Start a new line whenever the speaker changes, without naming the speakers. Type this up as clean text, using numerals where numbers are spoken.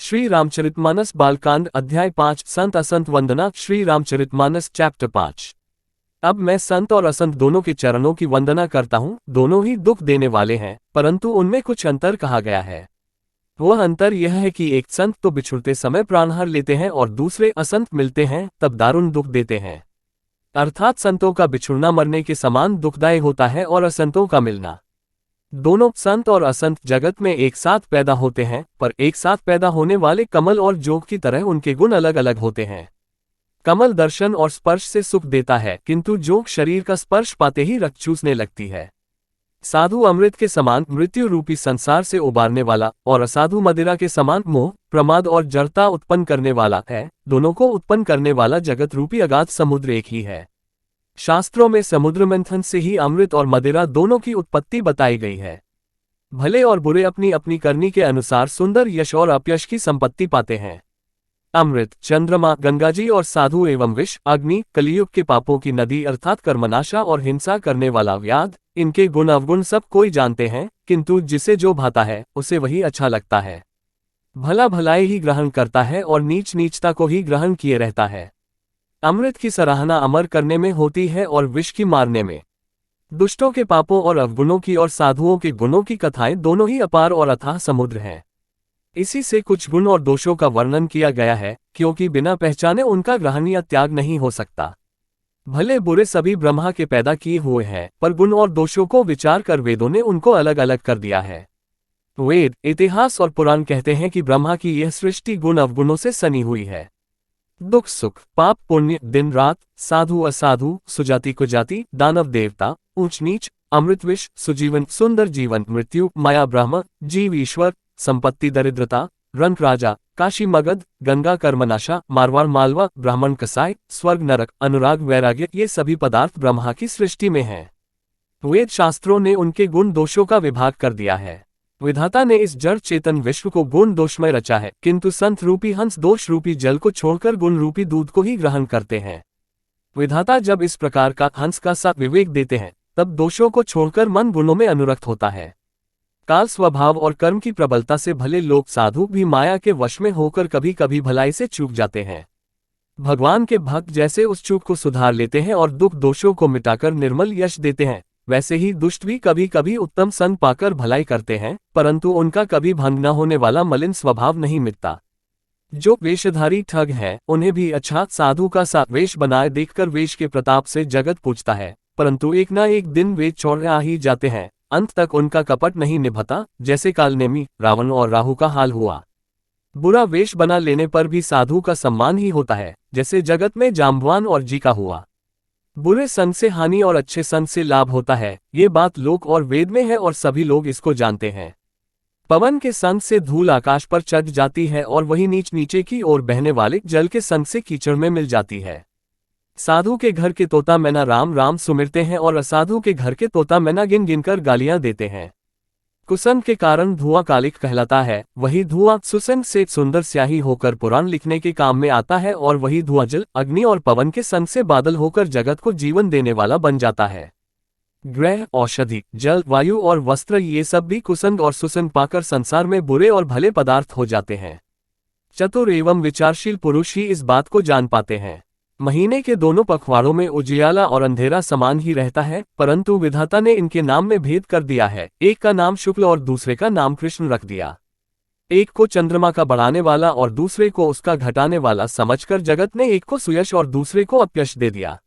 श्री रामचरितमानस बालकांड अध्याय 5 संत असंत वंदना। श्री रामचरितमानस चैप्टर 5। अब मैं संत और असंत दोनों के चरणों की वंदना करता हूँ। दोनों ही दुख देने वाले हैं, परंतु उनमें कुछ अंतर कहा गया है। वह अंतर यह है कि एक संत तो बिछुड़ते समय प्राणहार लेते हैं और दूसरे असंत मिलते हैं तब दारुण दुख देते हैं। अर्थात संतों का बिछुड़ना मरने के समान दुखदायी होता है और असंतों का मिलना। दोनों संत और असंत जगत में एक साथ पैदा होते हैं, पर एक साथ पैदा होने वाले कमल और जोग की तरह उनके गुण अलग अलग होते हैं। कमल दर्शन और स्पर्श से सुख देता है, किंतु जोग शरीर का स्पर्श पाते ही रक्त चूसने लगती है। साधु अमृत के समान मृत्यु रूपी संसार से उबारने वाला और असाधु मदिरा के समान मोह, प्रमाद और जड़ता उत्पन्न करने वाला है। दोनों को उत्पन्न करने वाला जगत रूपी अगाध समुद्र एक ही है। शास्त्रों में समुद्र मंथन से ही अमृत और मदिरा दोनों की उत्पत्ति बताई गई है। भले और बुरे अपनी अपनी करनी के अनुसार सुंदर यश और अपयश की संपत्ति पाते हैं। अमृत, चंद्रमा, गंगाजी और साधु एवं विष, अग्नि, कलियुग के पापों की नदी अर्थात कर्मनाशा और हिंसा करने वाला व्याध, इनके गुण अवगुण सब कोई जानते हैं, किंतु जिसे जो भाता है उसे वही अच्छा लगता है। भला भलाई ही ग्रहण करता है और नीच नीचता को ही ग्रहण किए रहता है। अमृत की सराहना अमर करने में होती है और विष की मारने में। दुष्टों के पापों और अवगुणों की और साधुओं के गुणों की कथाएं दोनों ही अपार और अथाह समुद्र हैं। इसी से कुछ गुण और दोषों का वर्णन किया गया है, क्योंकि बिना पहचाने उनका ग्रहण या त्याग नहीं हो सकता। भले बुरे सभी ब्रह्मा के पैदा किए हुए हैं, पर गुण और दोषों को विचार कर वेदों ने उनको अलग अलग कर दिया है। वेद, इतिहास और पुराण कहते हैं कि ब्रह्मा की यह सृष्टि गुण अवगुणों से सनी हुई है। दुख सुख, पाप पुण्य, दिन रात, साधु असाधु, सुजाति कुजाति, दानव देवता, ऊंच नीच, अमृत विष, सुजीवन सुंदर जीवन, मृत्यु, माया ब्रह्म, जीव ईश्वर, संपत्ति दरिद्रता, रंक राजा, काशी मगध, गंगा कर्मनाशा, मारवाड़ मालवा, ब्राह्मण कसाई, स्वर्ग नरक, अनुराग वैराग्य, ये सभी पदार्थ ब्रह्मा की सृष्टि में हैं। वेद शास्त्रों ने उनके गुण दोषों का विभाग कर दिया है। विधाता ने इस जड़ चेतन विश्व को गुण दोषमय रचा है, किंतु संत रूपी हंस दोष रूपी जल को छोड़कर गुण रूपी दूध को ही ग्रहण करते हैं। विधाता जब इस प्रकार का हंस का सा विवेक देते हैं, तब दोषों को छोड़कर मन गुणों में अनुरक्त होता है। काल स्वभाव और कर्म की प्रबलता से भले लोग साधु भी माया के वश में होकर कभी कभी भलाई से चूक जाते हैं। भगवान के भक्त जैसे उस चूक को सुधार लेते हैं और दुख दोषों को मिटाकर निर्मल यश देते हैं, वैसे ही दुष्ट भी कभी कभी उत्तम संग पाकर भलाई करते हैं, परंतु उनका कभी भंग न होने वाला मलिन स्वभाव नहीं मिटता। जो वेशधारी ठग हैं, उन्हें भी अच्छा साधु का सा वेश बनाए देखकर वेश के प्रताप से जगत पूछता है, परंतु एक न एक दिन वे छोड़ आ ही जाते हैं। अंत तक उनका कपट नहीं निभता, जैसे कालनेमी, रावण और राहु का हाल हुआ। बुरा वेश बना लेने पर भी साधु का सम्मान ही होता है, जैसे जगत में जाम्बवान और जी का हुआ। बुरे संत से हानि और अच्छे संत से लाभ होता है, ये बात लोक और वेद में है और सभी लोग इसको जानते हैं। पवन के संग से धूल आकाश पर चढ़ जाती है और वही नीच नीचे की ओर बहने वाले जल के संग से कीचड़ में मिल जाती है। साधु के घर के तोता मैना राम राम सुमिरते हैं और असाधु के घर के तोता मैना गिन गिनकर गालियां देते हैं। कुसंग के कारण धुआं कालिक कहलाता है, वही धुआं सुसंग से सुंदर स्याही होकर पुराण लिखने के काम में आता है और वही धुआं जल, अग्नि और पवन के संग से बादल होकर जगत को जीवन देने वाला बन जाता है। ग्रह, औषधि, जल, वायु और वस्त्र ये सब भी कुसंग और सुसंग पाकर संसार में बुरे और भले पदार्थ हो जाते हैं। चतुर एवं विचारशील पुरुष ही इस बात को जान पाते हैं। महीने के दोनों पखवाड़ों में उजियाला और अंधेरा समान ही रहता है, परंतु विधाता ने इनके नाम में भेद कर दिया है। एक का नाम शुक्ल और दूसरे का नाम कृष्ण रख दिया। एक को चंद्रमा का बढ़ाने वाला और दूसरे को उसका घटाने वाला समझकर जगत ने एक को सुयश और दूसरे को अपयश दे दिया।